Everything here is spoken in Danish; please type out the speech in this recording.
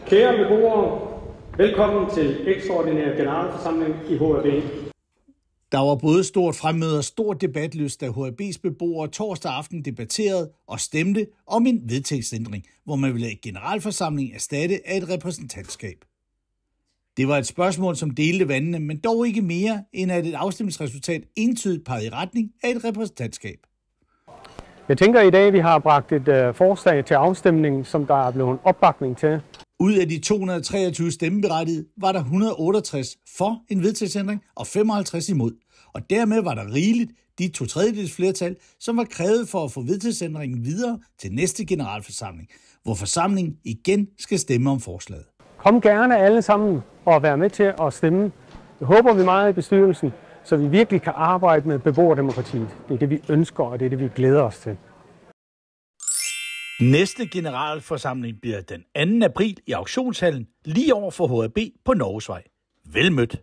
Kære beboere, velkommen til ekstraordinær generalforsamling i HAB. Der var både stort fremmøde og stor debatlyst, da HAB's beboere torsdag aften debatterede og stemte om en vedtægtsændring, hvor man ville lade generalforsamling erstatte af et repræsentantskab. Det var et spørgsmål, som delte vandene, men dog ikke mere, end at et afstemningsresultat entydigt pegede i retning af et repræsentantskab. Jeg tænker i dag, vi har bragt et forslag til afstemning, som der er blevet opbakning til. Ud af de 223 stemmeberettigede var der 168 for en vedtægtsændring og 55 imod. Og dermed var der rigeligt de 2/3 flertal, som var krævet for at få vedtægtsændringen videre til næste generalforsamling, hvor forsamlingen igen skal stemme om forslaget. Kom gerne alle sammen og være med til at stemme. Det håber vi meget i bestyrelsen, så vi virkelig kan arbejde med beboerdemokratiet. Det er det, vi ønsker, og det er det, vi glæder os til. Næste generalforsamling bliver den 2. april i auktionshallen lige over for HAB på Norgesvej. Vel mødt.